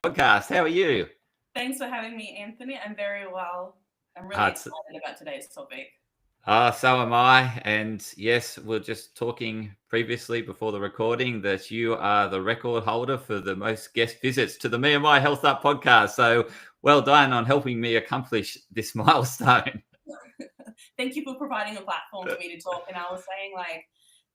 podcast. How are you? Thanks for having me, Anthony. I'm very well. I'm really It's, excited about today's topic. so am I. And yes, we're just talking previously before the recording that you are the record holder for the most guest visits to the Me and My Health Up podcast. So well done on helping me accomplish this milestone. Thank you for providing a platform for me to talk. And I was saying,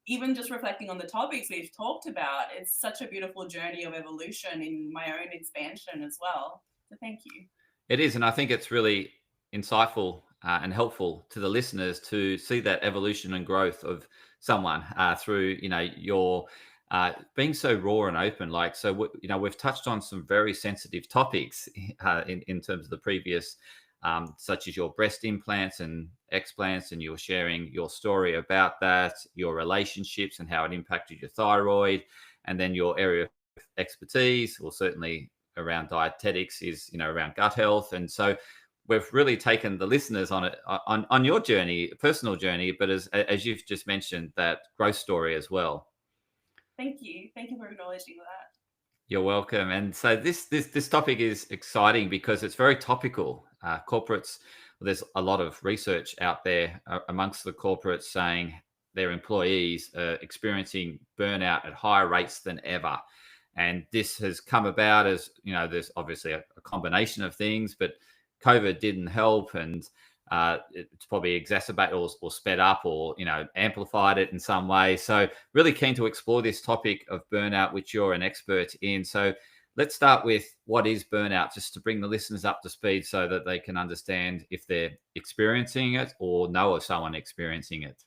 even just reflecting on the topics we've talked about, it's such a beautiful journey of evolution in my own expansion as well. So thank you. It is. And I think it's really insightful and helpful to the listeners to see that evolution and growth of someone through, your being so raw and open. We've touched on some very sensitive topics in terms of the previous, such as your breast implants and explants, and you're sharing your story about that, your relationships and how it impacted your thyroid, and then your area of expertise, or certainly around dietetics, is around gut health. And so we've really taken the listeners on it on your journey, personal journey, but as you've just mentioned, that growth story as well. Thank you for acknowledging that. You're welcome. And so this topic is exciting because it's very topical. Corporates, there's a lot of research out there amongst the corporates saying their employees are experiencing burnout at higher rates than ever. And this has come about as, there's obviously a combination of things, but COVID didn't help, and it's probably exacerbated or sped up or, amplified it in some way. So really keen to explore this topic of burnout, which you're an expert in. So let's start with what is burnout, just to bring the listeners up to speed so that they can understand if they're experiencing it or know of someone experiencing it.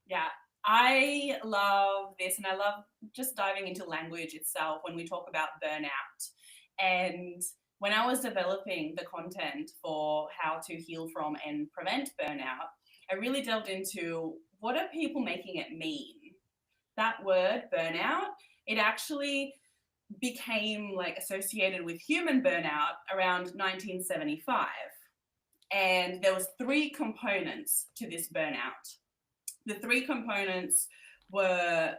Yeah, I love this, and I love just diving into language itself when we talk about burnout. And when I was developing the content for how to heal from and prevent burnout, I really delved into what are people making it mean? That word burnout, it actually became associated with human burnout around 1975. And there was 3 components to this burnout. The 3 components were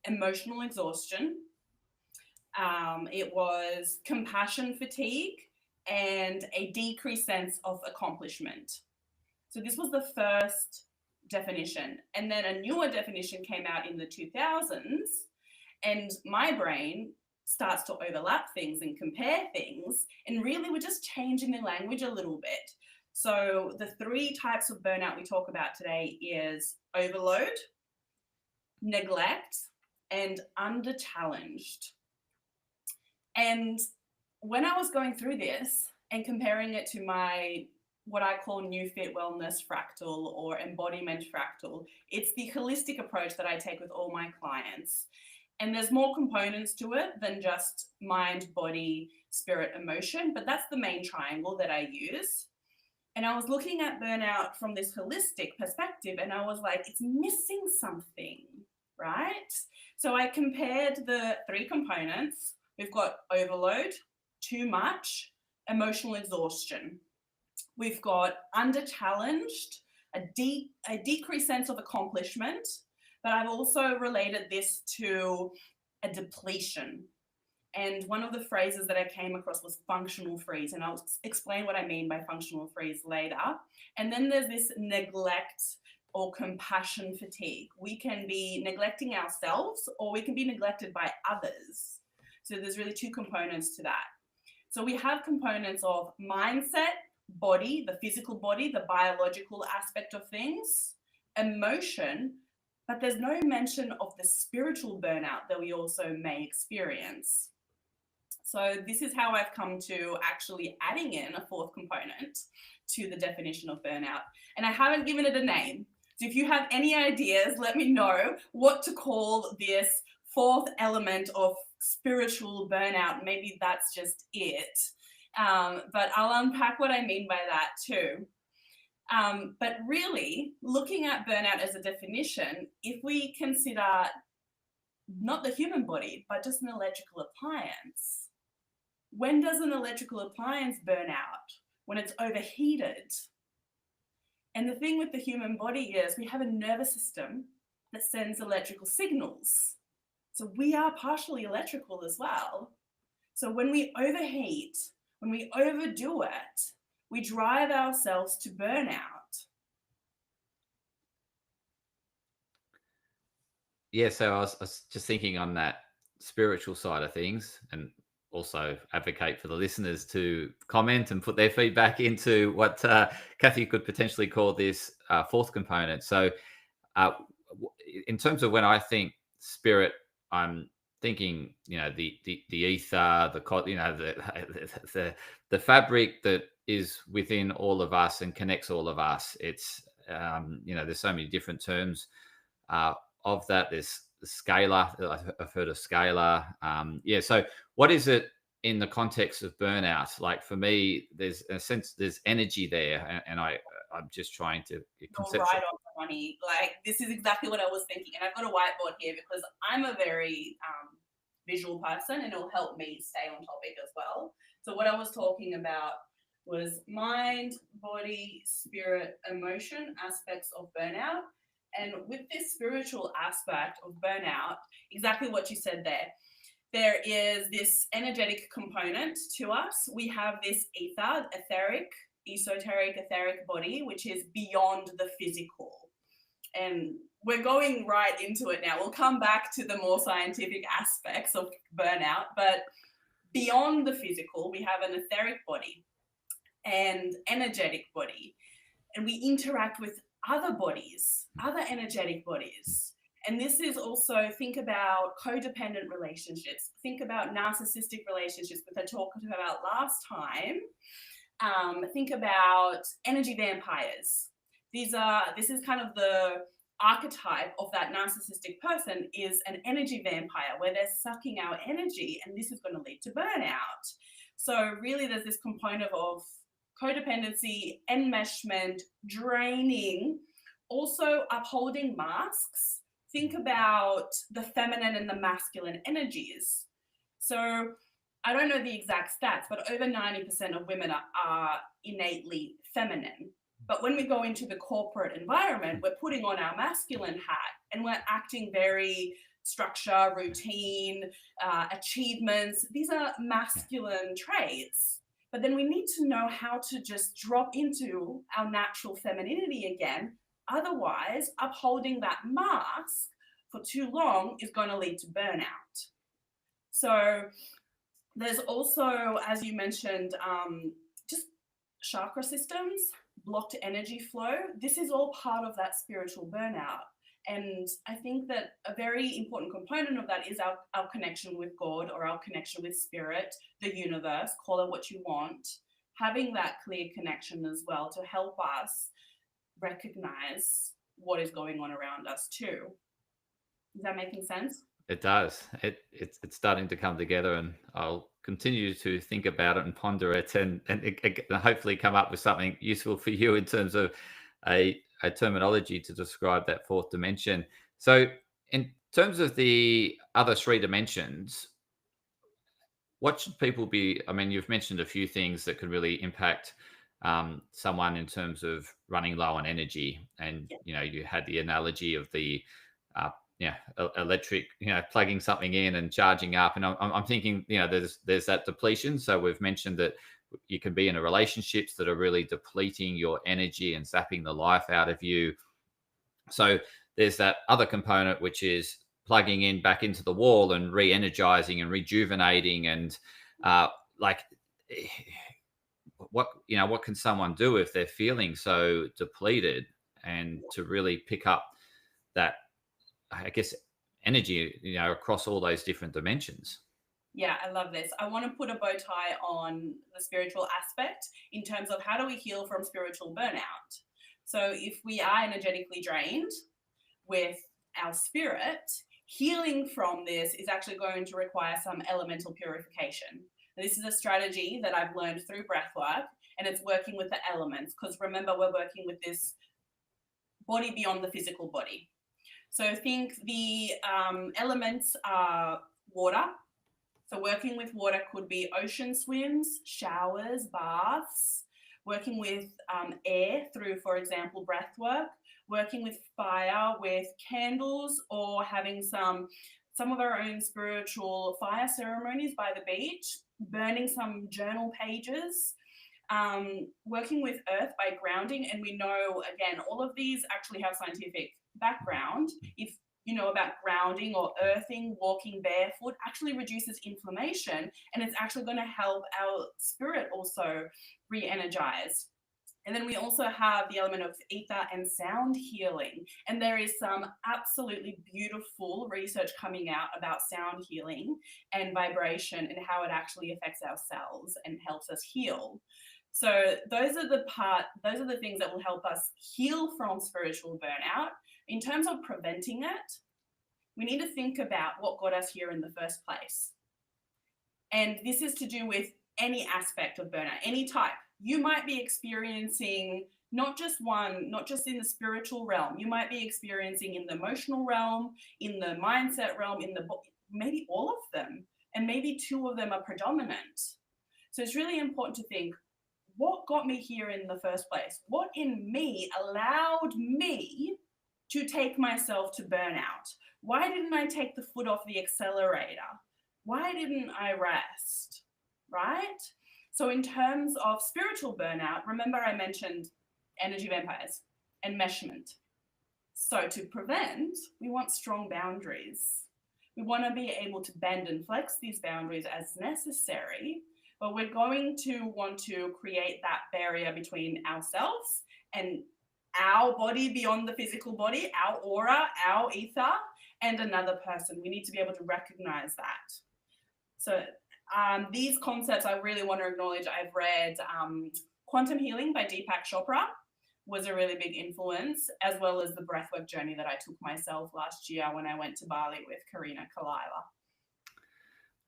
emotional exhaustion, it was compassion fatigue, and a decreased sense of accomplishment. So this was the first definition. And then a newer definition came out in the 2000s, and my brain starts to overlap things and compare things, and really we're just changing the language a little bit. So the 3 types of burnout we talk about today is overload, neglect, and under-challenged. And when I was going through this and comparing it to my what I call new fit wellness fractal or embodiment fractal, it's the holistic approach that I take with all my clients. And there's more components to it than just mind, body, spirit, emotion, but that's the main triangle that I use. And I was looking at burnout from this holistic perspective, and I was like, it's missing something, right? So I compared the 3 components. We've got overload, too much, emotional exhaustion. We've got under-challenged, a decreased sense of accomplishment, but I've also related this to a depletion. And one of the phrases that I came across was functional freeze, and I'll explain what I mean by functional freeze later. And then there's this neglect or compassion fatigue. We can be neglecting ourselves, or we can be neglected by others. So there's really 2 components to that. So we have components of mindset, body, the physical body, the biological aspect of things, emotion, but there's no mention of the spiritual burnout that we also may experience. So this is how I've come to actually adding in a 4th component to the definition of burnout. And I haven't given it a name. So if you have any ideas, let me know what to call this 4th element of spiritual burnout. Maybe that's just it. But I'll unpack what I mean by that too. But really, looking at burnout as a definition, if we consider not the human body, but just an electrical appliance, when does an electrical appliance burn out? When it's overheated. And the thing with the human body is we have a nervous system that sends electrical signals. So we are partially electrical as well. So when we overheat, when we overdo it, we drive ourselves to burnout. Yeah, so I was just thinking on that spiritual side of things, and also advocate for the listeners to comment and put their feedback into what Kathy could potentially call this fourth component. So, uh, in terms of when I think spirit, I'm thinking, the ether, the fabric that is within all of us and connects all of us. It's there's so many different terms uh, of that. There's the scalar. I've heard of scalar. Yeah. So, what is it in the context of burnout? Like for me, there's a sense there's energy there, and I'm just trying to You're conceptual. right on the money. Like, this is exactly what I was thinking. And I've got a whiteboard here because I'm a very visual person and it'll help me stay on topic as well. So, what I was talking about was mind, body, spirit, emotion aspects of burnout. And with this spiritual aspect of burnout, exactly what you said there, there is this energetic component to us. We have this ether, esoteric etheric body, which is beyond the physical. And we're going right into it now. We'll come back to the more scientific aspects of burnout, but beyond the physical, we have an etheric body and energetic body, and we interact with other bodies, other energetic bodies. And this is also, think about codependent relationships, think about narcissistic relationships, which I talked about last time. Think about energy vampires. This is kind of the archetype of that narcissistic person, is an energy vampire where they're sucking our energy, and this is going to lead to burnout. So really there's this component of codependency, enmeshment, draining, also upholding masks. Think about the feminine and the masculine energies. So I don't know the exact stats, but over 90% of women are innately feminine. But when we go into the corporate environment, we're putting on our masculine hat and we're acting very structure, routine, achievements. These are masculine traits. But then we need to know how to just drop into our natural femininity again. Otherwise, upholding that mask for too long is going to lead to burnout. So there's also, as you mentioned, just chakra systems, blocked energy flow. This is all part of that spiritual burnout. And I think that a very important component of that is our connection with God, or our connection with spirit, the universe, call it what you want. Having that clear connection as well to help us recognize what is going on around us too. Is that making sense? It does. It's starting to come together, and I'll continue to think about it and ponder it, and hopefully come up with something useful for you in terms of a terminology to describe that fourth dimension. So, in terms of the other three dimensions, what should people be? I mean, you've mentioned a few things that could really impact someone in terms of running low on energy, and you had the analogy of the uh, electric, plugging something in and charging up, and I'm thinking, there's that depletion. So we've mentioned that you can be in a relationships that are really depleting your energy and sapping the life out of you. So there's that other component, which is plugging in back into the wall and re-energizing and rejuvenating, and uh, like what can someone do if they're feeling so depleted, and to really pick up that, I guess, energy, across all those different dimensions. Yeah, I love this. I want to put a bow tie on the spiritual aspect in terms of how do we heal from spiritual burnout. So if we are energetically drained with our spirit, healing from this is actually going to require some elemental purification. And this is a strategy that I've learned through breathwork, and it's working with the elements, because remember, we're working with this body beyond the physical body. So think the elements are water. So working with water could be ocean swims, showers, baths. Working with air through, for example, breath work. Working with fire with candles, or having some some of our own spiritual fire ceremonies by the beach, burning some journal pages, working with earth by grounding. And we know, again, all of these actually have scientific background. If you know about grounding or earthing, walking barefoot actually reduces inflammation, and it's actually going to help our spirit also re-energize. And then we also have the element of ether and sound healing. And there is some absolutely beautiful research coming out about sound healing and vibration and how it actually affects our cells and helps us heal. So those are the things that will help us heal from spiritual burnout. In terms of preventing it, we need to think about what got us here in the first place. And this is to do with any aspect of burnout, any type. You might be experiencing not just in the spiritual realm. You might be experiencing in the emotional realm, in the mindset realm, maybe all of them, and maybe two of them are predominant. So it's really important to think, what got me here in the first place? What in me allowed me to take myself to burnout? Why didn't I take the foot off the accelerator? Why didn't I rest? Right? So in terms of spiritual burnout, remember I mentioned energy vampires, enmeshment. So to prevent, we want strong boundaries. We want to be able to bend and flex these boundaries as necessary, but we're going to want to create that barrier between ourselves and our body beyond the physical body, our aura, our ether, and another person. We need to be able to recognize that. So these concepts I really want to acknowledge. I've read Quantum Healing by Deepak Chopra was a really big influence, as well as the breathwork journey that I took myself last year when I went to Bali with Karina Kalila.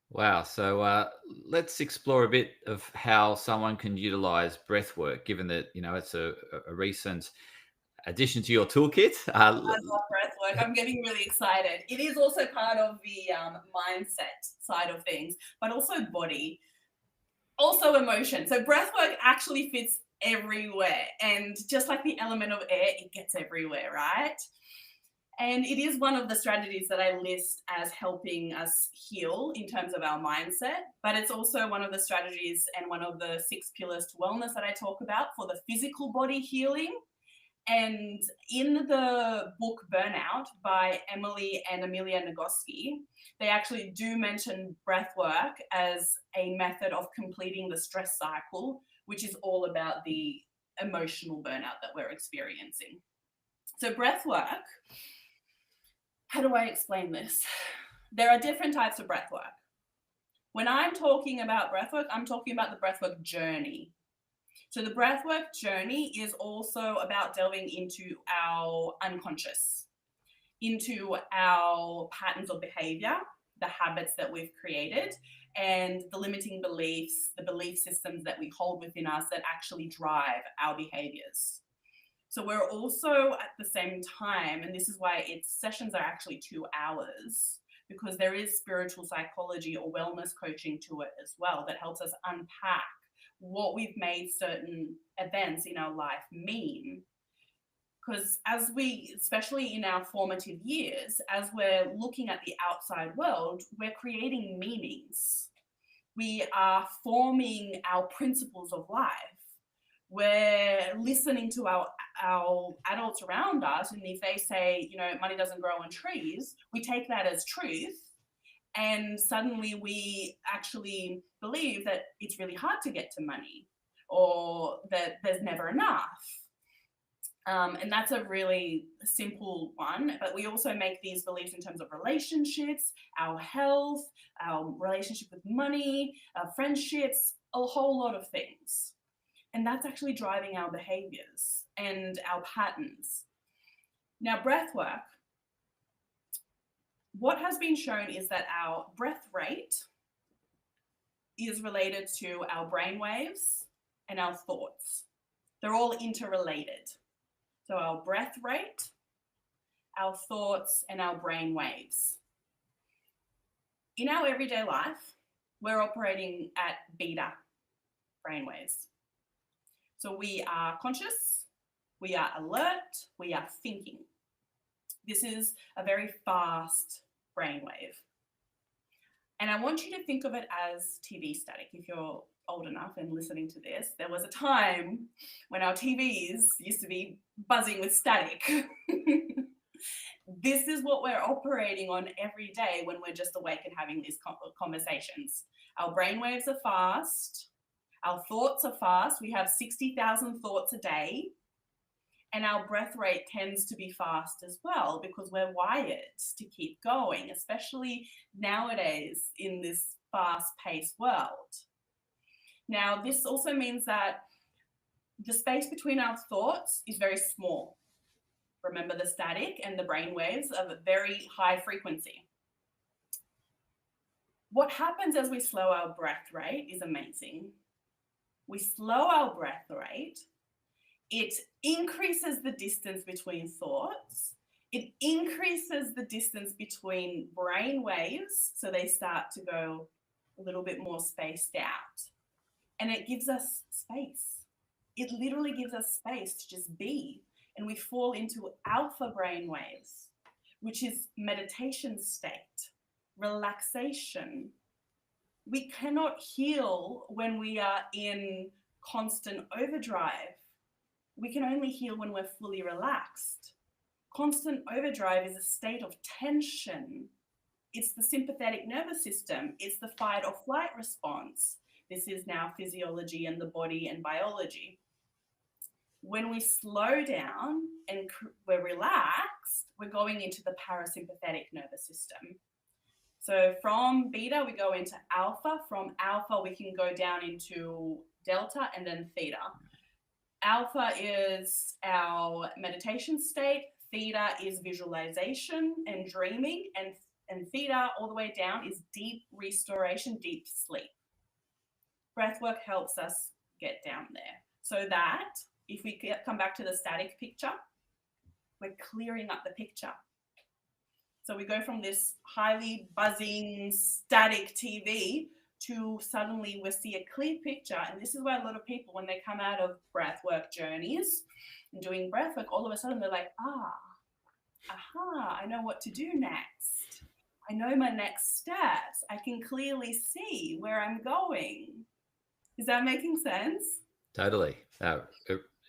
Wow. So let's explore a bit of how someone can utilize breathwork, given that, it's a recent addition to your toolkit. I love breathwork. I'm getting really excited. It is also part of the mindset side of things, but also body, also emotion. So breathwork actually fits everywhere. And just like the element of air, it gets everywhere, right? And it is one of the strategies that I list as helping us heal in terms of our mindset, but it's also one of the strategies and one of the 6 pillars to wellness that I talk about for the physical body healing. And in the book Burnout by Emily and Amelia Nagoski, they actually do mention breathwork as a method of completing the stress cycle, which is all about the emotional burnout that we're experiencing. So breathwork, how do I explain this? There are different types of breathwork. When I'm talking about breathwork, I'm talking about the breathwork journey. So the breathwork journey is also about delving into our unconscious, into our patterns of behavior, the habits that we've created, and the limiting beliefs, the belief systems that we hold within us that actually drive our behaviors. So we're also at the same time, and this is why its sessions are actually 2 hours, because there is spiritual psychology or wellness coaching to it as well that helps us unpack what we've made certain events in our life mean. Because as we, especially in our formative years, as we're looking at the outside world, we're creating meanings. We are forming our principles of life. We're listening to our adults around us, and if they say, money doesn't grow on trees, we take that as truth. And suddenly we actually believe that it's really hard to get to money, or that there's never enough. And that's a really simple one, but we also make these beliefs in terms of relationships, our health, our relationship with money, our friendships, a whole lot of things. And that's actually driving our behaviors and our patterns. Now, breath work, what has been shown is that our breath rate is related to our brain waves and our thoughts. They're all interrelated. So our breath rate, our thoughts, and our brain waves. In our everyday life, we're operating at beta brain waves. So we are conscious, we are alert, we are thinking. This is a very fast brainwave. And I want you to think of it as TV static. If you're old enough and listening to this, there was a time when our TVs used to be buzzing with static. This is what we're operating on every day when we're just awake and having these conversations. Our brainwaves are fast. Our thoughts are fast. We have 60,000 thoughts a day. And our breath rate tends to be fast as well because we're wired to keep going, especially nowadays in this fast-paced world. Now, this also means that the space between our thoughts is very small. Remember, the static and the brain waves are a very high frequency. What happens as we slow our breath rate is amazing. We slow our breath rate. It increases the distance between thoughts. It increases the distance between brain waves, so they start to go a little bit more spaced out. And it gives us space. It literally gives us space to just be. And we fall into alpha brain waves, which is meditation state, relaxation. We cannot heal when we are in constant overdrive. We can only heal when we're fully relaxed. Constant overdrive is a state of tension. It's the sympathetic nervous system. It's the fight or flight response. This is now physiology and the body and biology. When we slow down and we're relaxed, we're going into the parasympathetic nervous system. So from beta, we go into alpha. From alpha, we can go down into delta and then theta. Alpha is our meditation state. Theta is visualization and dreaming. And theta all the way down is deep restoration, deep sleep. Breathwork helps us get down there so that if we come back to the static picture, we're clearing up the picture. So we go from this highly buzzing static TV to suddenly we see a clear picture. And this is why a lot of people, when they come out of breathwork journeys and doing breathwork, all of a sudden they're like, I know what to do next. I know my next steps. I can clearly see where I'm going. Is that making sense? Totally.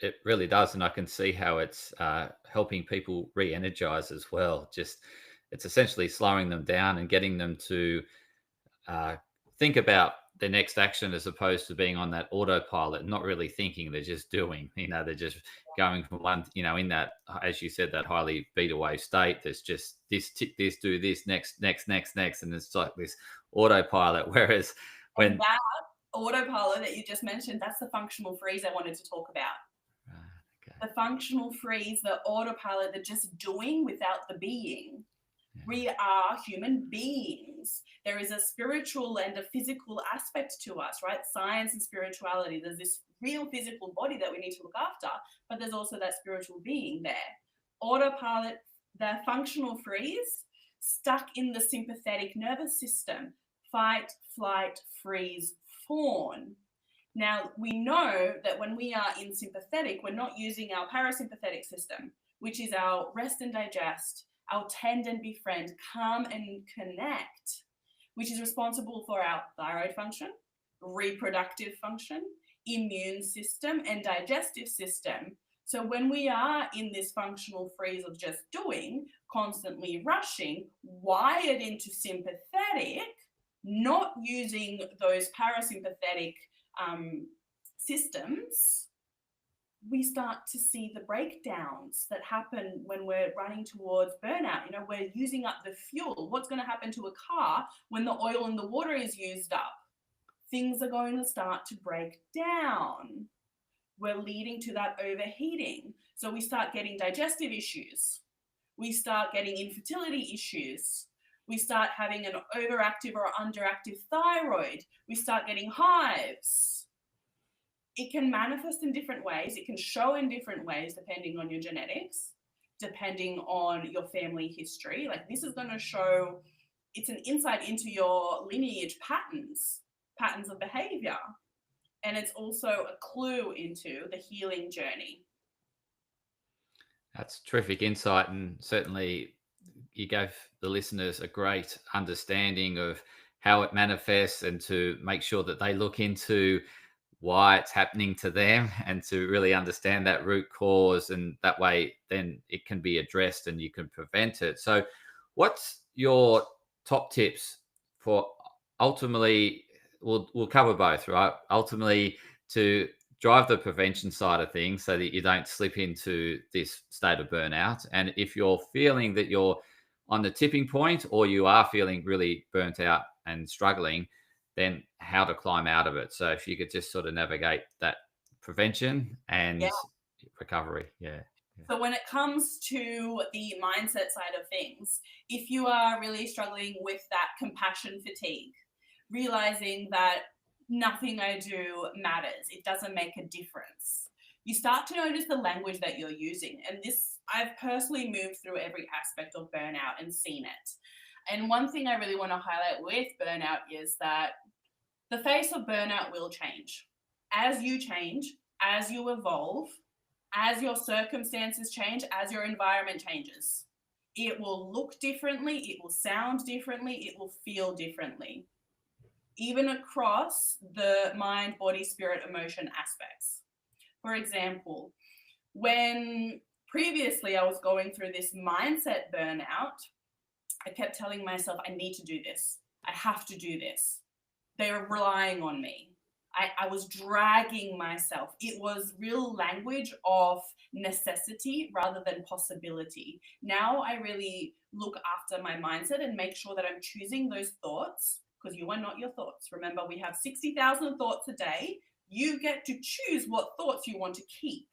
It really does. And I can see how it's helping people re-energize as well. Just it's essentially slowing them down and getting them to think about their next action as opposed to being on that autopilot, not really thinking. They're just doing, they're just going from one, in that, as you said, that highly beta wave state. There's just this, tick this, do this, next. And it's like this autopilot. Whereas when and that autopilot that you just mentioned, that's the functional freeze I wanted to talk about. Okay. The functional freeze, the autopilot, the just doing without the being. Yeah. We are human beings. There is a spiritual and a physical aspect to us, right? Science and spirituality. There's this real physical body that we need to look after, but there's also that spiritual being there. Autopilot, the functional freeze, stuck in the sympathetic nervous system. Fight, flight, freeze, fawn. Now, we know that when we are in sympathetic, we're not using our parasympathetic system, which is our rest and digest, our tend and befriend, calm and connect, which is responsible for our thyroid function, reproductive function, immune system, and digestive system. So when we are in this functional freeze of just doing, constantly rushing, wired into sympathetic, not using those parasympathetic systems, we start to see the breakdowns that happen when we're running towards burnout. We're using up the fuel. What's going to happen to a car when the oil in the water is used up? Things are going to start to break down. We're leading to that overheating. So we start getting digestive issues. We start getting infertility issues. We start having an overactive or underactive thyroid. We start getting hives. It can manifest in different ways. It can show in different ways depending on your genetics, depending on your family history. Like this is going to show, it's an insight into your lineage patterns of behavior. And it's also a clue into the healing journey. That's terrific insight, and certainly you gave the listeners a great understanding of how it manifests and to make sure that they look into why it's happening to them and to really understand that root cause. And that way, then it can be addressed and you can prevent it. So, what's your top tips for ultimately, we'll cover both, right? Ultimately, to drive the prevention side of things so that you don't slip into this state of burnout. And if you're feeling that you're on the tipping point or you are feeling really burnt out and struggling, then how to climb out of it. So if you could just sort of navigate that prevention Yeah. and recovery. Yeah. Yeah. So when it comes to the mindset side of things, if you are really struggling with that compassion fatigue, realizing that nothing I do matters, it doesn't make a difference, you start to notice the language that you're using. And this, I've personally moved through every aspect of burnout and seen it. And one thing I really want to highlight with burnout is that the face of burnout will change. As you change, as you evolve, as your circumstances change, as your environment changes, it will look differently, it will sound differently, it will feel differently, even across the mind, body, spirit, emotion aspects. For example, when previously I was going through this mindset burnout, I kept telling myself, I need to do this. I have to do this. They're relying on me. I was dragging myself. It was real language of necessity rather than possibility. Now I really look after my mindset and make sure that I'm choosing those thoughts, because you are not your thoughts. Remember, we have 60,000 thoughts a day. You get to choose what thoughts you want to keep.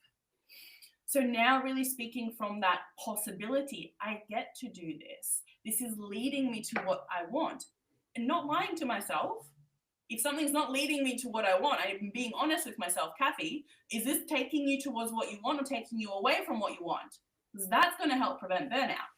So now really speaking from that possibility, I get to do this. This is leading me to what I want, and not lying to myself. If something's not leading me to what I want, I'm being honest with myself. Kathy, is this taking you towards what you want or taking you away from what you want? Because that's going to help prevent burnout.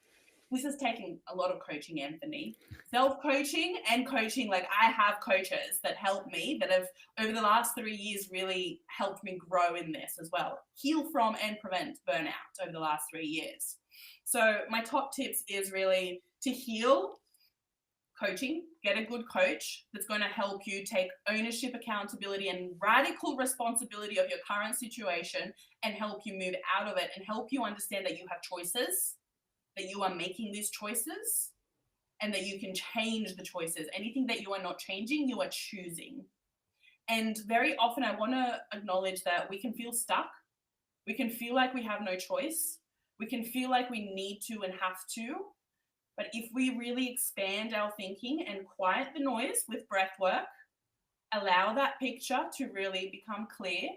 This is taking a lot of coaching, Anthony. Self-coaching and coaching. Like, I have coaches that help me, that have over the last 3 years really helped me grow in this as well. Heal from and prevent burnout over the last 3 years. So my top tips is really to heal. Coaching, get a good coach that's going to help you take ownership, accountability, and radical responsibility of your current situation and help you move out of it and help you understand that you have choices, that you are making these choices, and that you can change the choices. Anything that you are not changing, you are choosing. And very often I want to acknowledge that we can feel stuck. We can feel like we have no choice. We can feel like we need to and have to. But if we really expand our thinking and quiet the noise with breath work, allow that picture to really become clear,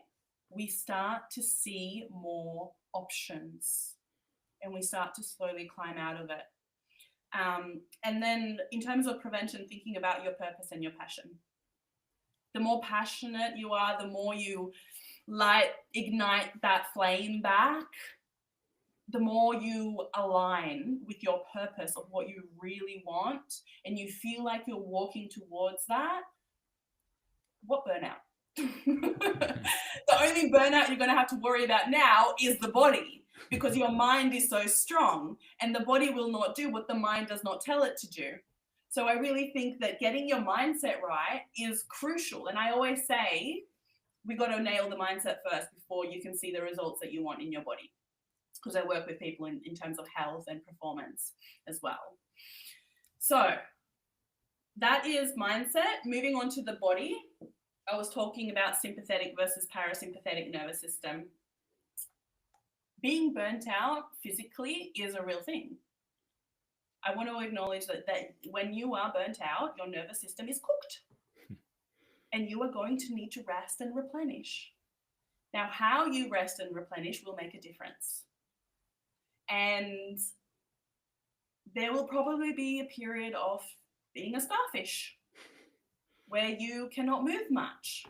we start to see more options and we start to slowly climb out of it. And then in terms of prevention, thinking about your purpose and your passion. The more passionate you are, the more you ignite that flame back, the more you align with your purpose of what you really want and you feel like you're walking towards that. What burnout? The only burnout you're going to have to worry about now is the body, because your mind is so strong and the body will not do what the mind does not tell it to do. So I really think that getting your mindset right is crucial. And I always say, we got to nail the mindset first before you can see the results that you want in your body, because I work with people in terms of health and performance as well. So that is mindset. Moving on to the body, I was talking about sympathetic versus parasympathetic nervous system. Being burnt out physically is a real thing. I want to acknowledge that when you are burnt out, your nervous system is cooked and you are going to need to rest and replenish. Now, how you rest and replenish will make a difference. And there will probably be a period of being a starfish where you cannot move much.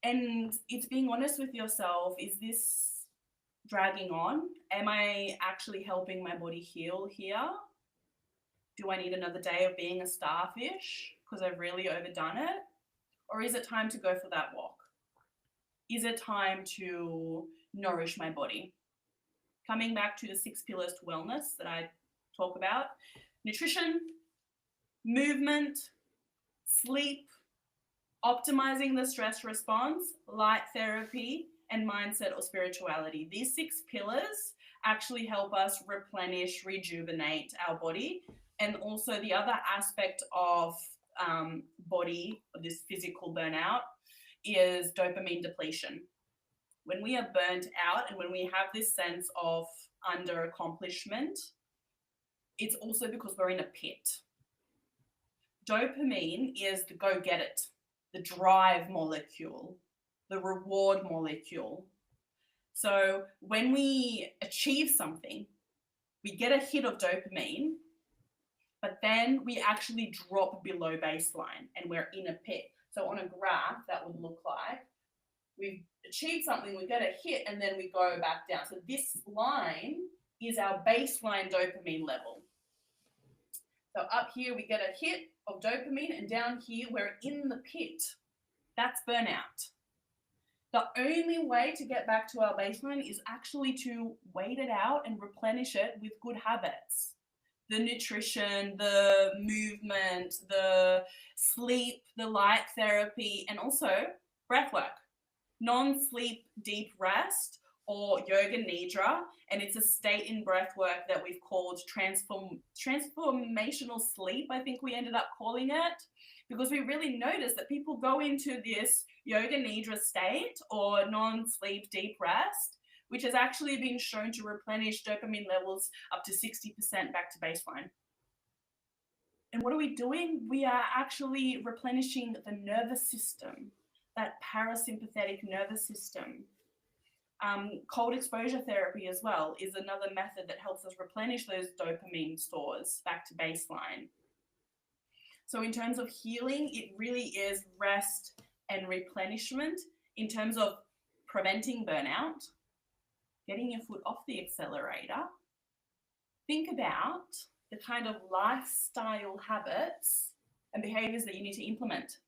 And it's being honest with yourself. Is this dragging on? Am I actually helping my body heal here? Do I need another day of being a starfish because I've really overdone it? Or is it time to go for that walk? Is it time to nourish my body? Coming back to the 6 pillars to wellness that I talk about: nutrition, movement, sleep, optimizing the stress response, light therapy, and mindset or spirituality. These 6 pillars actually help us replenish, rejuvenate our body. And also the other aspect of body, this physical burnout, is dopamine depletion. When we are burnt out and when we have this sense of under accomplishment, it's also because we're in a pit. Dopamine is the go get it, the drive molecule, the reward molecule. So when we achieve something, we get a hit of dopamine, but then we actually drop below baseline and we're in a pit. So on a graph, that would look like we've achieved something, we get a hit, and then we go back down. So this line is our baseline dopamine level. So up here, we get a hit of dopamine, and down here, we're in the pit. That's burnout. The only way to get back to our baseline is actually to wait it out and replenish it with good habits. The nutrition, the movement, the sleep, the light therapy, and also breathwork. Non-sleep deep rest, or yoga nidra, and it's a state in breathwork that we've called transformational sleep, I think we ended up calling it, because we really noticed that people go into this yoga nidra state or non-sleep deep rest, which has actually been shown to replenish dopamine levels up to 60% back to baseline. And what are we doing? We are actually replenishing the nervous system, that parasympathetic nervous system. Cold exposure therapy as well is another method that helps us replenish those dopamine stores back to baseline. So in terms of healing, it really is rest and replenishment. In terms of preventing burnout, getting your foot off the accelerator, think about the kind of lifestyle habits and behaviors that you need to implement.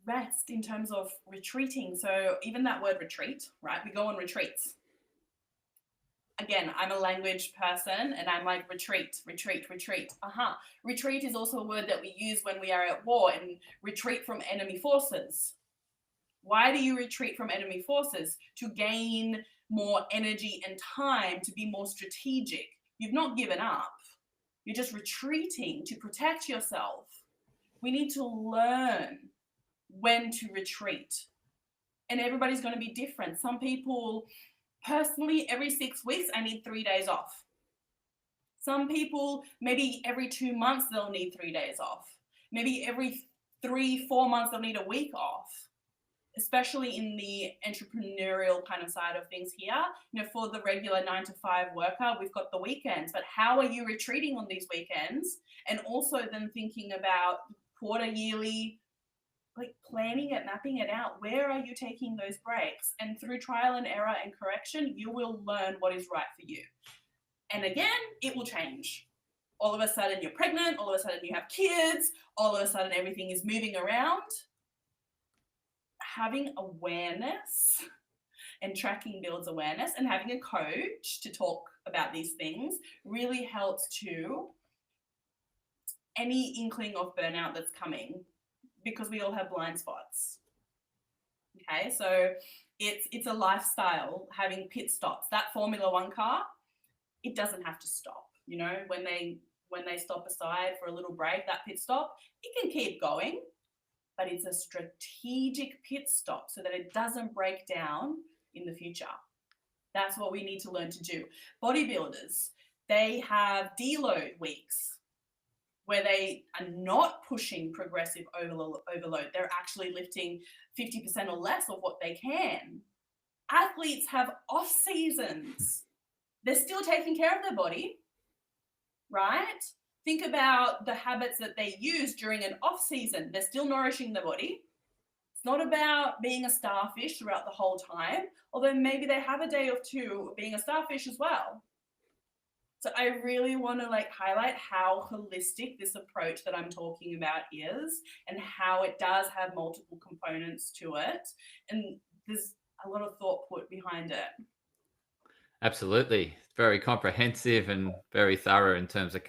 Rest in terms of retreating. So even that word retreat, right? We go on retreats. Again, I'm a language person and I'm like retreat. Retreat is also a word that we use when we are at war and retreat from enemy forces. Why do you retreat from enemy forces? To gain more energy and time, to be more strategic. You've not given up. You're just retreating to protect yourself. We need to learn when to retreat. And everybody's going to be different. Some people, personally, every 6 weeks, I need 3 days off. Some people, maybe every 2 months, they'll need 3 days off. Maybe every 3-4 months, they'll need a week off. Especially in the entrepreneurial kind of side of things here. You know, for the regular 9-to-5 worker, we've got the weekends, but how are you retreating on these weekends? And also then thinking about quarter yearly, like planning it, mapping it out. Where are you taking those breaks? And through trial and error and correction, you will learn what is right for you. And again, it will change. All of a sudden you're pregnant, all of a sudden you have kids, all of a sudden everything is moving around. Having awareness and tracking builds awareness, and having a coach to talk about these things really helps to any inkling of burnout that's coming, because we all have blind spots. Okay, so it's a lifestyle, having pit stops. That Formula One car, it doesn't have to stop. You know, when they stop aside for a little break, that pit stop, it can keep going, but it's a strategic pit stop so that it doesn't break down in the future. That's what we need to learn to do. Bodybuilders, they have deload weeks where they are not pushing progressive overload. They're actually lifting 50% or less of what they can. Athletes have off seasons. They're still taking care of their body, right? Think about the habits that they use during an off season. They're still nourishing the body. It's not about being a starfish throughout the whole time, although maybe they have a day or two being a starfish as well. So I really want to highlight how holistic this approach that I'm talking about is, and how it does have multiple components to it. And there's a lot of thought put behind it. Absolutely. Very comprehensive and very thorough in terms of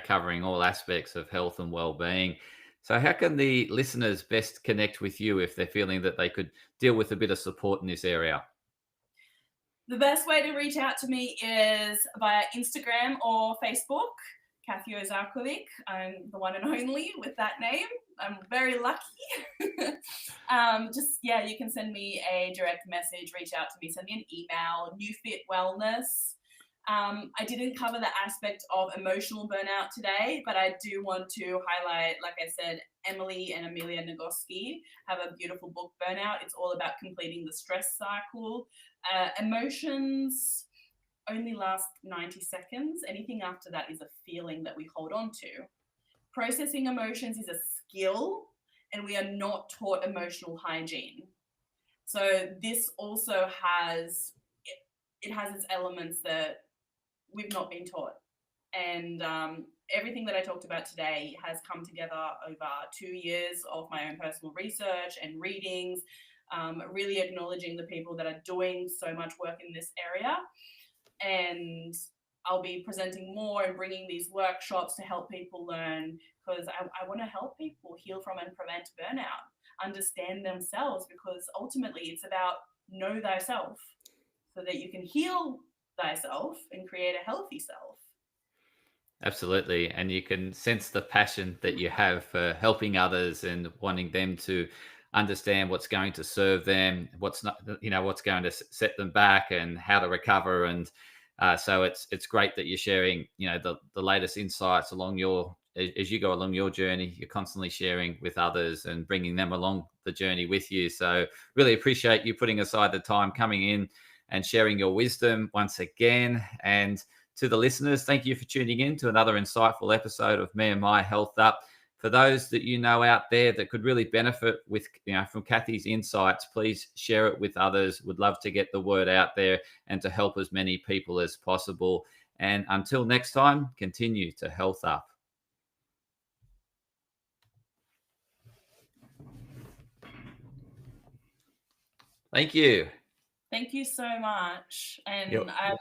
covering all aspects of health and well-being. So how can the listeners best connect with you if they're feeling that they could deal with a bit of support in this area? The best way to reach out to me is via Instagram or Facebook, Kathy Ozakovic. I'm the one and only with that name. I'm very lucky. Yeah, you can send me a direct message, reach out to me, send me an email, New Fit Wellness. I didn't cover the aspect of emotional burnout today, but I do want to highlight, like I said, Emily and Amelia Nagoski have a beautiful book, Burnout. It's all about completing the stress cycle. Emotions only last 90 seconds. Anything after that is a feeling that we hold on to. Processing emotions is a skill, and we are not taught emotional hygiene. So this also has it has its elements that we've not been taught. And everything that I talked about today has come together over 2 years of my own personal research and readings, really acknowledging the people that are doing so much work in this area. And I'll be presenting more and bringing these workshops to help people learn, because I want to help people heal from and prevent burnout, understand themselves, because ultimately it's about know thyself so that you can heal thyself and create a healthy self. Absolutely. And you can sense the passion that you have for helping others and wanting them to understand what's going to serve them, what's not, what's going to set them back and how to recover. And so it's great that you're sharing, the latest insights along as you go along your journey, you're constantly sharing with others and bringing them along the journey with you. So really appreciate you putting aside the time coming in and sharing your wisdom once again. And to the listeners, thank you for tuning in to another insightful episode of Me and My Health Up. For those that you know out there that could really benefit with, from Kathy's insights, please share it with others. Would love to get the word out there and to help as many people as possible. And until next time, continue to health up. Thank you. Thank you so much. You're, And I